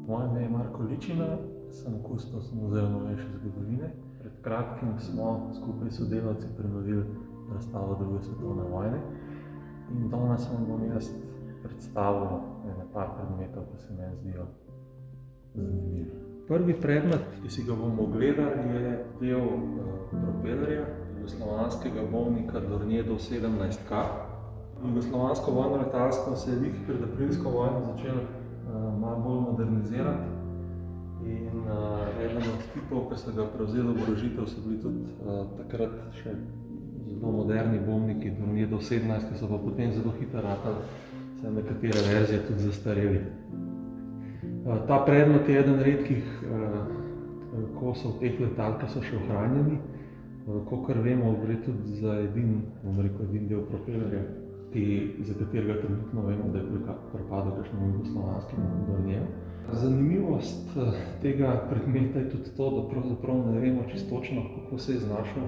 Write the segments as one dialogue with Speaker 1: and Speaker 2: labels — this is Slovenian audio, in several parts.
Speaker 1: Moje ime je Marko Ličina, sem kustos Muzeja novejše zgodovine. Pred kratkim smo skupaj s sodelavci prenovili razstavo II. Svetovne vojne in danes vam bom jaz predstavil par predmetov, ki se meni zdijo zanimivi. Prvi predmet, ki si ga bomo ogledali, je del propelerja jugoslovanskega bojnika Dornier 17K. Jugoslovansko vojno letalstvo se je lih pred aprilsko vojno začelo malo bolj modernizirati in eden od tipov, ki so ga prevzeli v oborožitev, so bili tudi takrat še zelo moderni bombniki Dornier 17, ki so pa potem zelo hitro ratali, se nekatere verzije tudi zastareli. Ta predmet je eden redkih kosov teh letal, ki so še ohranjeni. Kakor vemo, gre tudi za edin del propelerja, za katerega trenutno vemo, da je pripadal kakšnemu jugoslovanskemu Dornierju. Zanimivost tega predmeta je tudi to, da pravzaprav ne vemo čisto točno, kako se je znašel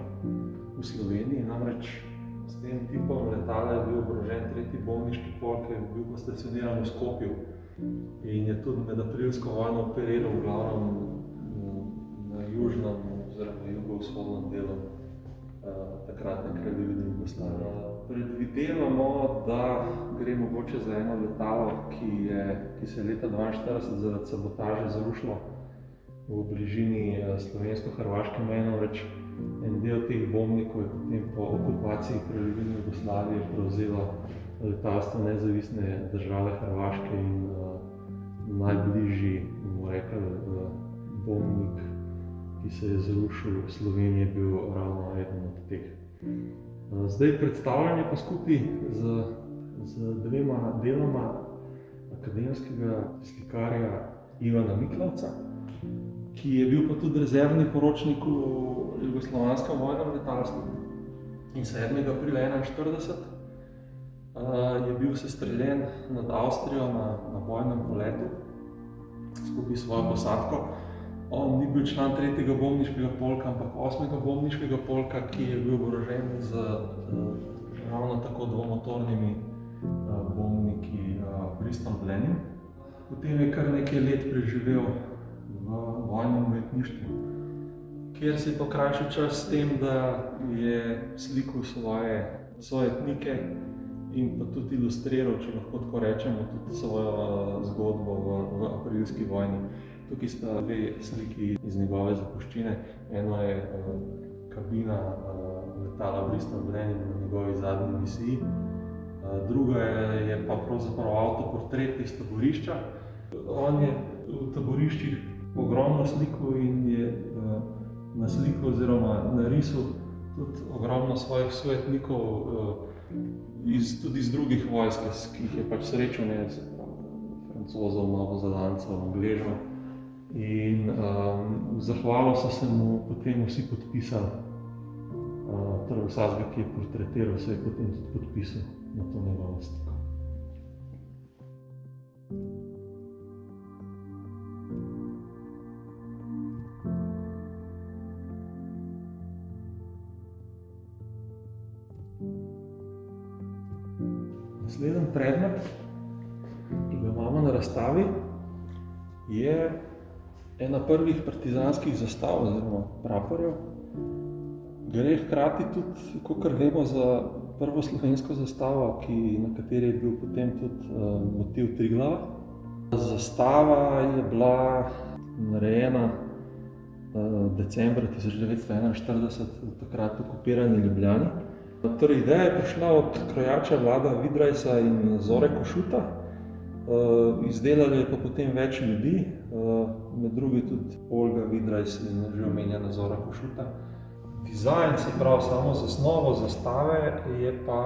Speaker 1: v Sloveniji. Namreč s tem tipom letala je bil oborožen 3. bojniški polk, ki je bil pa stacioniran v Skopju in je tudi med aprilsko vojno operiral v glavnem na južnem oziroma jugovzhodnem delu takratne Kraljevine Jugoslavije. Predvidevamo, da gre mogoče za eno letalo, ki se je leta 1942 zaradi sabotaže zrušilo v bližini slovensko-hrvaške meje. Namreč en del teh bombnikov je potem po okupaciji Kraljevine Jugoslavije prevzelo letalstvo nezavisne države Hrvaške in najbližji, bomo rekli, bombnik, ki se je zrušil v Sloveniji, je bil ravno eden od teh. Zdaj predstavljanje pa skupaj z dvema deloma akademskega slikarja Ivana Miklavca, ki je bil pa tudi rezervni poročnik v jugoslovanskem vojnem letalstvu. In 7. aprila 1941 je bil sestreljen nad Avstrijo na bojnem poletu skupaj s svojo posadko. On ni bil član 3. bombniškega polka, ampak 8. bombniškega polka, ki je bil oborožen z ravno tako dvomotornimi bombniki Bristol Blenheim. Potem je kar nekaj let preživel v vojnem ujetništvu, kjer se je pokrajšal čas s tem, da je slikal svoje sojetnike in pa tudi ilustriral, če lahko tako rečemo, tudi svojo zgodbo v aprilski vojni. Tukaj sta dve sliki iz njegove zapuščine. Eno je kabina letala Bristol Blenheim na njegovi zadnji misiji. Druga je pa pravzaprav avtoportret iz taborišča. On je v taboriščih ogromno slikal in je naslikal oziroma narisal tudi ogromno svojih sojetnikov tudi iz drugih vojsk, ki jih je pač srečal, Francozov, Novozelandcev, Angležev. In zahvalo so se mu potem vsi podpisali, torej vsakega, ki je portretiral, se je potem tudi podpisal na to njegovo sliko. Naslednji predmet, ki ga imamo na razstavi, je ena prvih partizanskih zastav oziroma praporjev. Gre hkrati tudi, kakor vemo, za prvo slovensko zastavo, na kateri je bil potem tudi motiv Triglava. Zastava je bila narejena decembra 1941 v takrat okupirani Ljubljani. Torej, ideja je prišla od krojača Vlada Vidrajsa in Zore Košuta. Izdelali je pa potem več ljudi, med drugim tudi Olga Vidrajs in že omenjena Zora Košuta. Dizajn, se pravi samo zasnovo zastave, je pa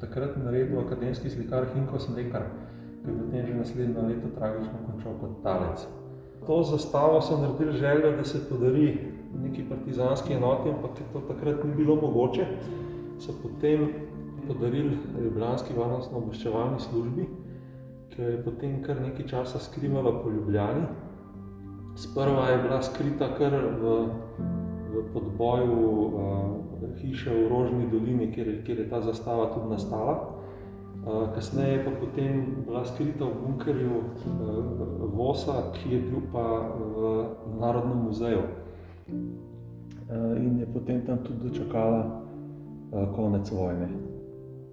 Speaker 1: takrat naredil akademski slikar Hinko Smrekar, ki je potem že naslednje leto tragično končal kot talec. To zastavo so naredili željo, da se podari neki partizanski enoti, ampak to takrat ni bilo mogoče. So potem podarili ljubljanski varnostno-obveščevalni službi, ki je potem kar nekaj časa skrivala po Ljubljani. Sprva je bila skrita kar v podboju hiše v Rožni dolini, kjer je ta zastava tudi nastala. kasneje pa potem bila skrita v bunkerju vosa, ki je bil pa v Narodnem muzeju. In je potem tam tudi dočakala konec vojne.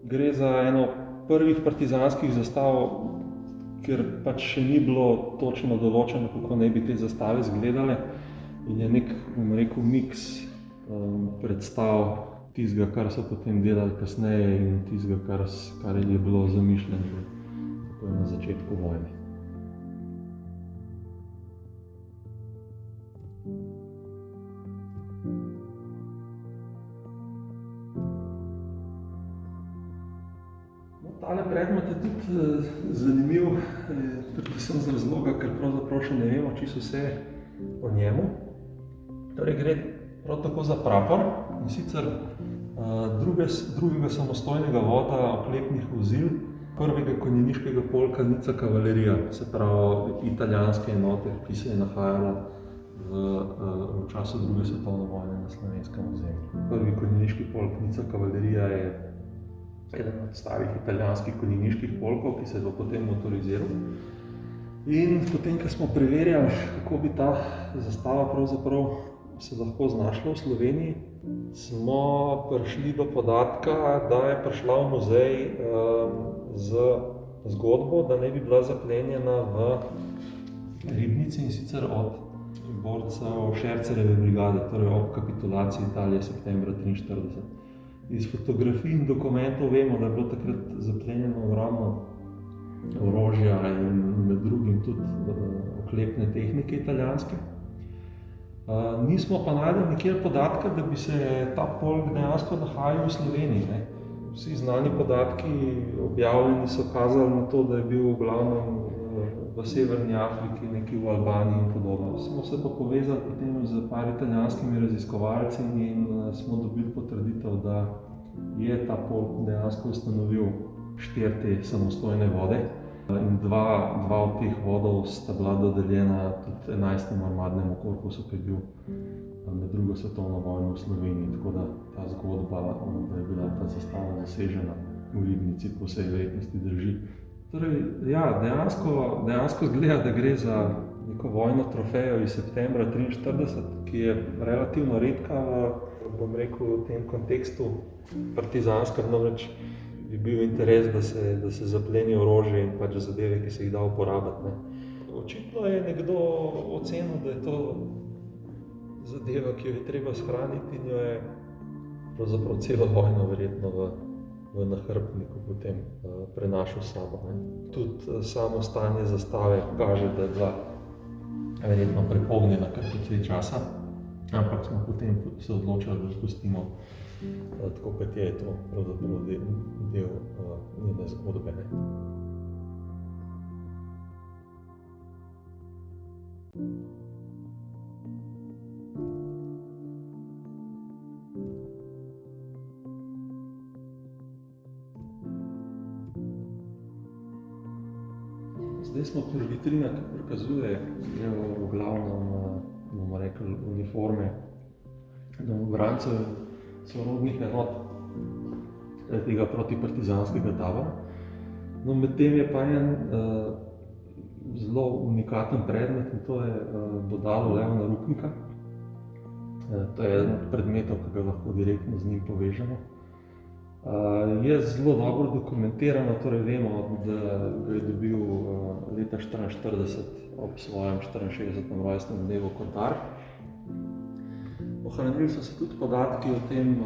Speaker 1: Gre za eno prvih partizanskih zastav, ker pač še ni bilo točno določeno, kako naj bi te zastave izgledale, in je nek, bom rekel, miks predstav tistega, kar so potem delali kasneje, in tistega, kar je bilo zamišljeno takoj na začetku vojne. Tale predmet je tudi zanimiv, predvsem z razloga, ker pravzaprav še ne vemo čisto vse o njemu. Torej gre prav tako za prapor, in sicer drugega samostojnega voda oklepnih vozil, prvega konjeniškega polka Nica Cavaleria, se pravi italijanske enote, ki se je nahajala v času druge svetovne vojne na slovenskem ozemlju. Prvi konjeniški polk Nica Cavaleria je eden od starih italijanskih konjeniških polkov, ki se je potem motoriziral. In potem, ko smo preverjali, kako bi ta zastava pravzaprav se lahko znašla v Sloveniji, smo prišli do podatka, da je prišla v muzej z zgodbo, da naj bi bila zaplenjena v Ribnici, in sicer od borcev Šercerjeve brigade, torej ob kapitulaciji Italije septembra 1943. Iz fotografij in dokumentov vemo, da je bilo takrat zaplenjeno ogromno orožja in med drugim tudi oklepne tehnike italijanske. Nismo pa našli nikjer podatka, da bi se ta polk dejansko nahajal v Sloveniji, ne. Vsi znani podatki objavljeni so kazali na to, da je bil v glavnem v Severni Afriki, nekje v Albaniji in podobno. Smo se pa povezali potem z par italijanskimi raziskovalci in smo dobili potrditev, da je ta polk dejansko ustanovil 4 te samostojne vode. In dva od teh vodov sta bila dodeljena tudi 11. armadnemu korpusu, ki je bil med drugo svetovno vojno v Sloveniji. Tako da ta zgodba, da je bila ta zastava zasežena v Ribnici, po vsej verjetnosti drži. Torej, ja, dejansko izgleda, da gre za neko vojno trofejo iz septembra 1943, ki je relativno redka bom rekel, v tem kontekstu partizanskem, namreč bi bil interes, da se zapleni orožje in pač zadeve, ki se jih da uporabiti, ne. Očitno je nekdo ocenil, da je to zadeva, ki jo je treba shraniti, in jo je pravzaprav celo vojno verjetno v nahrbtniku potem prenašal s sabo, ne. Tudi samo stanje zastave kaže, da je bila verjetno prepolnjena kar precej časa, ampak smo potem se odločili, da spustimo tako, kot je to pravzaprav del njene zgodbe, ne. Zdaj smo pri vitrinah, ki prikazuje v glavnem, bomo rekli, uniforme domobrancev sorodnih enot tega protipartizanskega tabora. No, medtem je pa en zelo unikaten predmet, in to je bodalo Leona Rupnika. To je eden od predmetov, ki ga lahko direktno z njim povežemo. Je zelo dobro dokumentirano, torej vemo, da ga je dobil leta 1944 ob svojem 64. rojstnem dnevu kot dar. Ohranili so se tudi podatki o tem,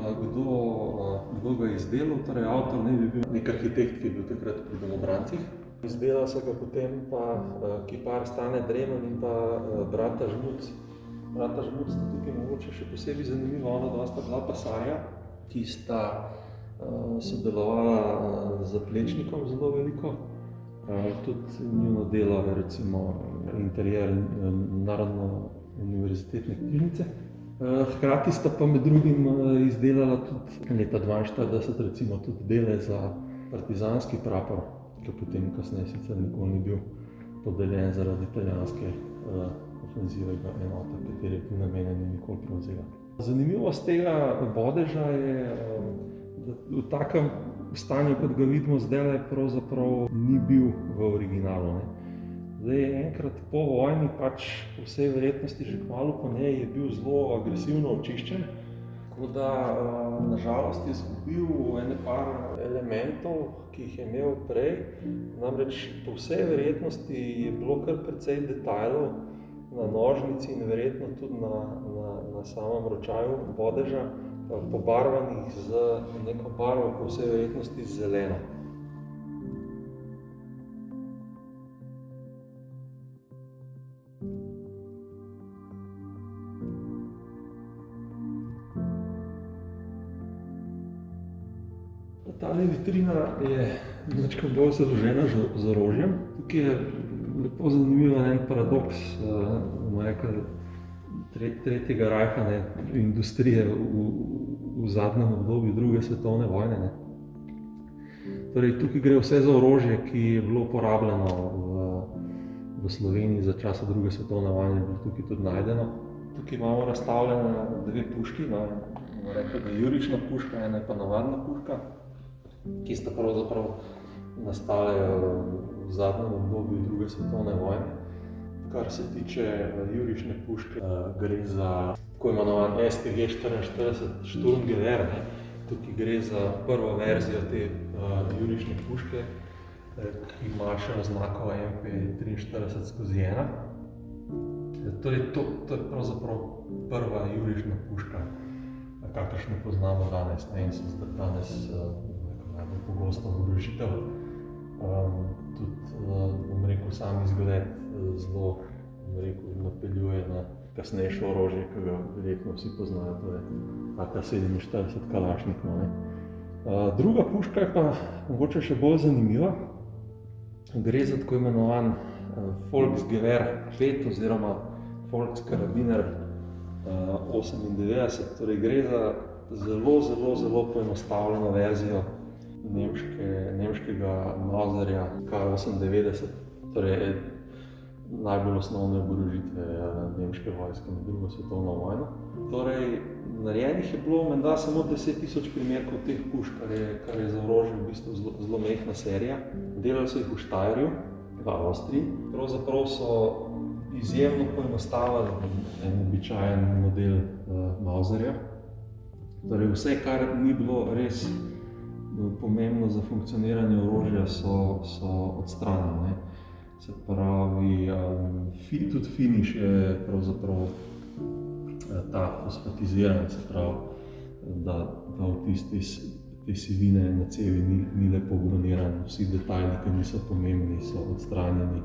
Speaker 1: kdo ga je izdelal, torej avtor naj bi bil nek arhitekt, ki je bil takrat pri domobrancih. Izdelal so ga potem pa kipar Stane Dremelj in pa brata Žmuc. Brata Žmuc sta tukaj mogoče še posebej zanimiva, ona dva sta bila pasarja, ki sta sodelovala z Zaplečnikom zelo veliko. Tudi njuno delo je recimo interjer Narodno univerzitetne knjižnice. Hkrati sta pa med drugim izdelala tudi leta 1942 recimo tudi dele za partizanski prapor, ki potem kasneje sicer nikoli ni bil podeljen zaradi italijanske ofenzivnega enota, kateri je bil namenjen, ni nikoli prevzela. Zanimivost tega bodeža je, da v takem v stanju, kot ga vidimo zdaj, pravzaprav ni bil v originalu. Ne. Zdaj, enkrat po vojni, pač po vsej verjetnosti že kmalu po njej, je bil zelo agresivno očiščen, tako da nažalost je izgubil ene par elementov, ki jih je imel prej. Namreč po vsej verjetnosti je bilo kar precej detajlov na nožnici in verjetno tudi na samem ročaju bodeža, pobarvanih z neko barvo, po vsej verjetnosti zeleno. Tale vitrina je nekaj bolj založena z orožjem. Tukaj je lepo zanimiv en paradoks, bomo rekli, tretjega rajha, ne, industrije v zadnjem obdobju druge svetovne vojne. Ne. Torej, tukaj gre vse za orožje, ki je bilo uporabljeno v Sloveniji za časa druge svetovne vojne, je bilo tukaj tudi najdeno. Tukaj imamo razstavljene dve puški, no, bomo rekli, da je jurišna puška, ena je pa navadna puška, ki sta pravzaprav nastale v zadnjem obdobju druge svetovne vojne. Kar se tiče jurišne puške, gre za tako imenovan STG-44 Sturmgewehr. Tukaj gre za prvo verzijo te jurišne puške, ki ima še oznako MP43/1. Torej, to je pravzaprav prva jurišna puška, kakršno poznamo danes, ne, in so danes najbolj pogosto oborožitev. Tudi, bom rekel, sam izgled zelo, bom rekel, napeljuje na kasnejše orožje, ki ga verjetno vsi poznajo, to je AK-47 Kalašnikov, ne. Druga puška je pa mogoče še bolj zanimiva. Gre za tako imenovan Volksgewehr 5 oziroma Volkskarabiner 98. Torej, gre za zelo poenostavljeno verzijo nemškega Mauserja K98, torej najbolj osnovne oborožitve nemške vojske med drugo svetovno vojno. Torej, narejenih je bilo menda samo 10.000 primerkov teh pušk, kar je za orožje v bistvu zelo majhna serija. Delali so jih v Štajerju, v Avstriji. Pravzaprav so izjemno poenostavili en običajen model Mauserja. Torej, vse, kar ni bilo res pomembno za funkcioniranje orožja, so odstranili. Se pravi, tudi finiš je pravzaprav ta fosfatiziran, se pravi, da te sivine na cevi ni lepo broniran, vsi detajli, ki niso pomembni, so odstranjeni.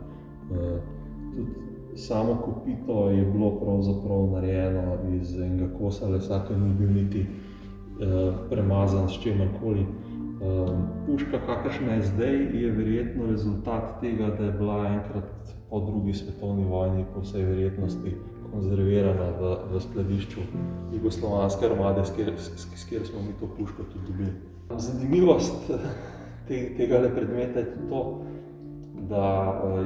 Speaker 1: Tudi samo kopito je bilo pravzaprav narejeno iz enega kosa lesa, ki ni bil niti premazan s čemarkoli. Puška, kakršna je zdaj, je verjetno rezultat tega, da je bila enkrat po drugi svetovni vojni po vsej verjetnosti konzervirana v skladišču jugoslovanske armade, s kjer smo mi to puško tudi dobili. Zanimivost tegale predmeta je tudi to, da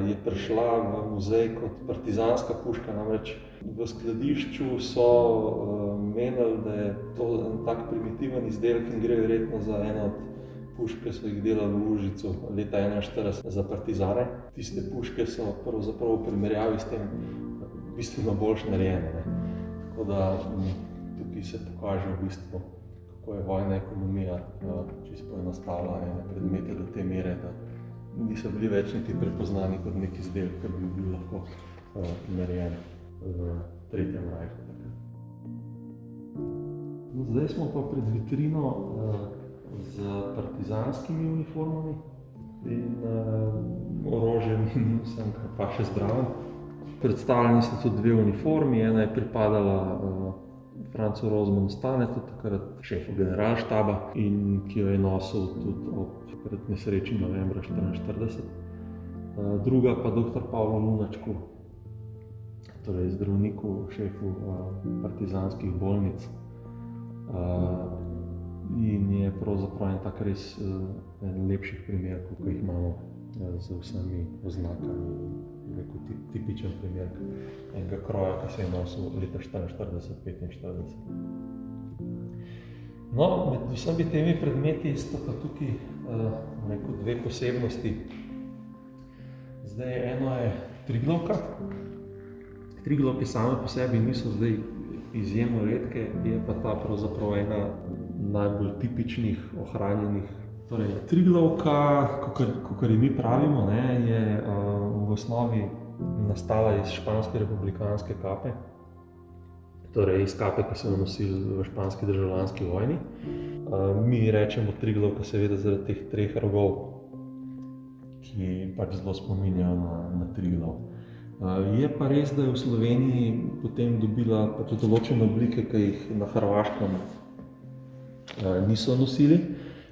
Speaker 1: je prišla v muzej kot partizanska puška, namreč v skladišču so menili, da je to en tak primitiven izdelek in gre verjetno za eno od puške, so jih delali v Lužicu leta 1941 za partizane. Tiste puške so pravzaprav v primerjavi s tem bistveno boljše narejene. Tako da tukaj se pokaže v bistvu, kako je vojna ekonomija čisto poenostavila ene predmete do te mere, da niso bili več niti prepoznani kot nek izdelek, ki bi bil lahko narejen v Tretjem rajhu. Zdaj smo pa pred vitrino z partizanskimi uniformami in orožjem in vsem, kar pa še zdravo. Predstavljeni so tudi dve uniformi, ena je pripadala Francu Rozmanu Stanetu, takrat šefu generalštaba, in ki jo je nosil tudi ob takrat nesreči novembra 1944. Druga pa dr. Pavlu Lunačku, torej zdravniku, šefu partizanskih bolnic. In je pravzaprav en tak res en lepših primerkov, ki jih imamo z vsemi oznakami. Tipičen primer enega kroja, ki se je nosil leta 1944-1945. No, med vsemi temi predmeti sta pa tukaj dve posebnosti. Zdaj, eno je triglavka. Triglavke same po sebi niso zdaj izjemno redke, je pa ta pravzaprav ena najbolj tipičnih ohranjenih. Torej, triglavka, kakor ji mi pravimo, je v osnovi nastala iz španske republikanske kape. Torej, iz kape, ki so jo nosili v španski državljanski vojni. Mi rečemo triglavka seveda zaradi teh treh rogov, ki pač zelo spominjajo na Triglav. Je pa res, da je v Sloveniji potem dobila pač določene oblike, ki jih na Hrvaškem niso nosili.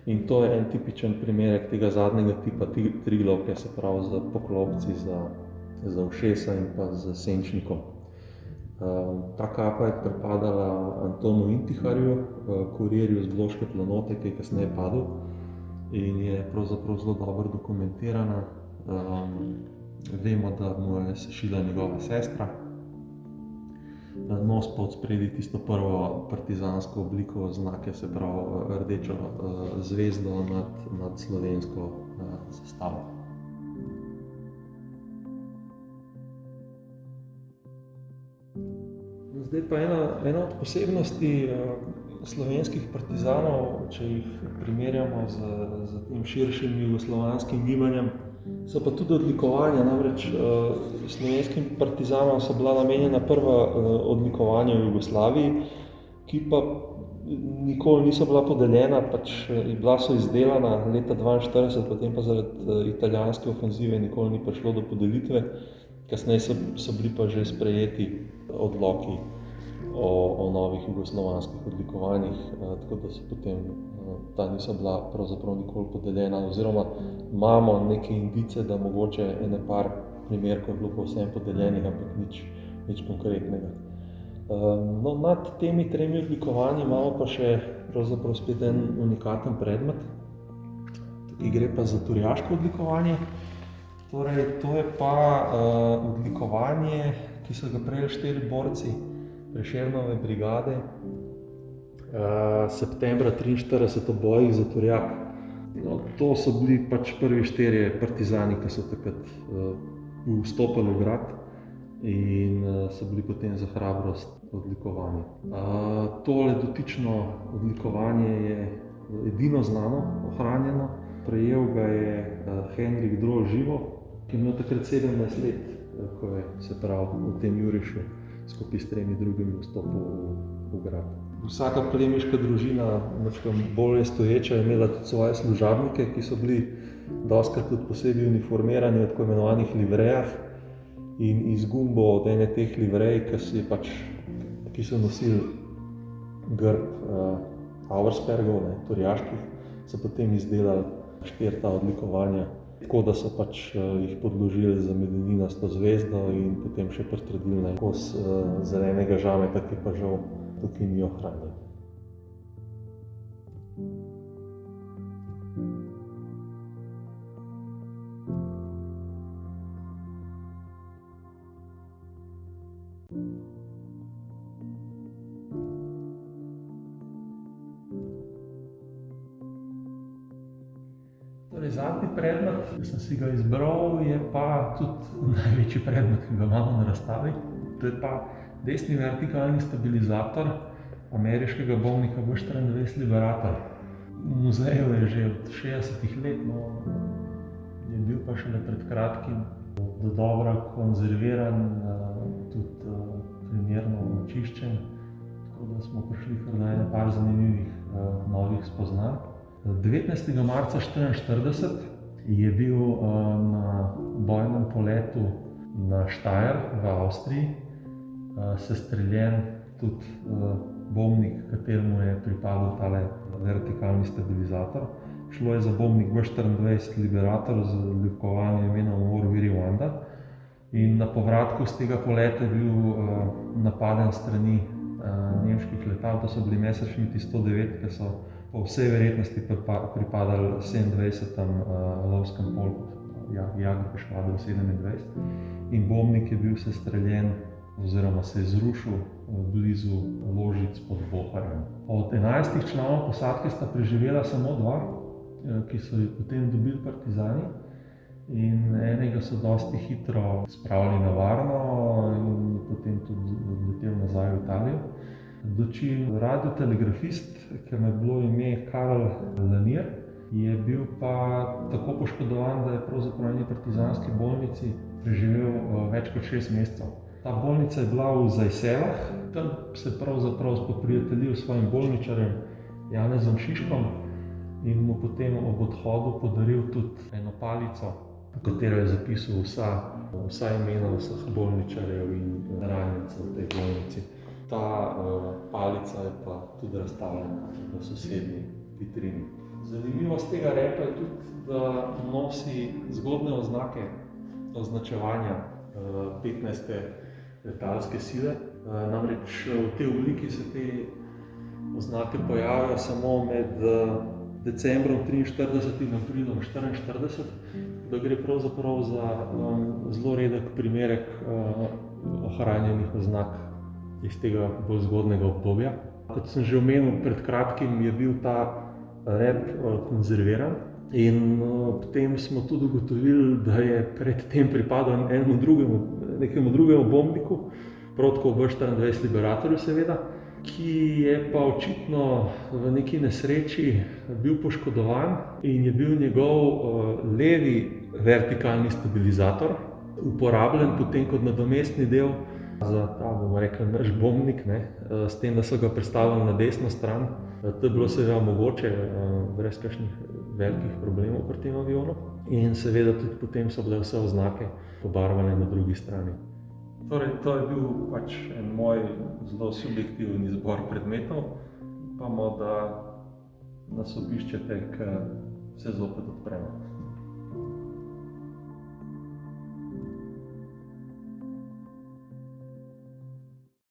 Speaker 1: In to je en tipičen primerek tega zadnjega tipa triglavke, se pravi z poklopci za ušesa in pa z senčnikom. Ta kapa je pripadala Antonu Intiharju, kurirju z Bloške planote, ki je kasneje padel in je pravzaprav zelo dobro dokumentirana. Vemo, da mu je sešila njegova sestra. Nos pa odspredaj tisto prvo partizansko obliko oznake, se pravi rdečo zvezdo nad slovensko zastavo. Zdaj pa ena od posebnosti slovenskih partizanov, če jih primerjamo z tem širšim jugoslovanskim gibanjem, so pa tudi odlikovanja. Namreč slovenskim partizanom so bila namenjena prva odlikovanja v Jugoslaviji, ki pa nikoli niso bila podeljena, bila so izdelana leta 1942, potem pa zaradi italijanske ofenzive nikoli ni prišlo do podelitve. Kasneje so bili pa že sprejeti odloki o novih jugoslovanskih odlikovanjih, tako da so potem ta niso bila pravzaprav nikoli podeljena, oziroma imamo neke indice, da mogoče ene par primerkov je bilo povsem podeljenih, ampak nič konkretnega. No, nad temi tremi odlikovanji imamo pa še pravzaprav spet en unikaten predmet. Tukaj gre pa za turjaško odlikovanje. Torej, to je pa odlikovanje, ki so ga prejeli 4 borci Prešernove brigade septembra 1943 v bojih za Turjak. No, to so bili pač prvi 4 partizani, ki so takrat vstopili v grad in so bili potem za hrabrost odlikovani. Tole dotično odlikovanje je edino znano, ohranjeno. Prejel ga je Henrik Drol Živo, ki je imel takrat 17 let, ko je, se pravi, v tem jurišu skupaj s 3 drugimi vstopil v grad. Vsaka plemiška družina, bolj stoječa, je imela tudi svoje služabnike, ki so bili dostikrat tudi posebej uniformirani v tako imenovanih livrejah in iz gumbo od ene teh livrej, ki so nosili grb Auerspergov, turjaških, so potem izdelali 4 ta odlikovanja, tako da so jih podložili za medeninasto zvezdo in potem še pritrdili kos zelenega žameta, ki pa žal tukaj ni ohranjen. Zadnji predmet, ki sem si ga izbral, je pa tudi največji predmet, ki ga imamo na razstavi. To je pa desni vertikalni stabilizator ameriškega bovnika B-24 Liberator. V muzeju je že od 60 let, je bil pa šele pred kratkim dodobra konzerviran, tudi primerno očiščen, tako da smo prišli kar do ene par zanimivih novih spoznanj. 19. marca 1944 je bil na bojnem poletu na Štajer v Avstriji sestreljen tudi bombnik, kateremu je pripadal tale vertikalni stabilizator. Šlo je za bombnik B-24 Liberator z ljubkovalnim imenom War Weary Wanda in na povratku z tega poleta je bil napaden s strani nemških letal. To so bili Messerschmitt 109, ki so po vsej verjetnosti pripadali 27. lovskem polku, Jagdgeschwader 27. In bombnik je bil sestreljen oziroma se je zrušil blizu Ložic pod Boharjem. Od 11 članov posadke sta preživela samo 2, ki so jih potem dobili partizani. In enega so dosti hitro spravili na varno in potem tudi odletel nazaj v Italijo. Dočim radiotelegrafist, ki mu je bilo ime Karl Lanier, je bil pa tako poškodovan, da je pravzaprav v eni partizanski bolnici preživel več kot 6 mesecev. Ta bolnica je bila v Zajselah, tam se je pravzaprav spoprijateljil s svojim bolničarjem Janezom Šiškom in mu potem ob odhodu podaril tudi eno palico, v katero je zapisal vsa imena vseh bolničarjev in ranjencev v tej bolnici. Ta palica je pa tudi razstavljena v sosednji vitrini. Zanimivost tega repa je tudi, da nosi zgodne oznake označevanja 15. letalske sile. Namreč v tej obliki se te oznake pojavijo samo med decembrom 43 in aprilom 44, da gre pravzaprav za zelo redek primerek ohranjenih oznak iz tega bolj zgodnega obdobja. Kot sem že omenil, pred kratkim je bil ta rep konzerviran in potem smo tudi ugotovili, da je predtem pripadal nekemu drugemu bombniku, prav tako B-24 Liberatorju seveda, ki je pa očitno v neki nesreči bil poškodovan in je bil njegov levi vertikalni stabilizator uporabljen potem kot nadomestni del za ta, bomo rekli, naš bombnik, s tem, da so ga prestavili na desno stran. To je bilo seveda mogoče, brez kakšnih velikih problemov pri tem avionu. In seveda tudi potem so bile vse oznake pobarvane na drugi strani. Torej, to je bil pač en moj zelo subjektiven izbor predmetov. Upamo, da nas obiščete, ko se zopet odpremo.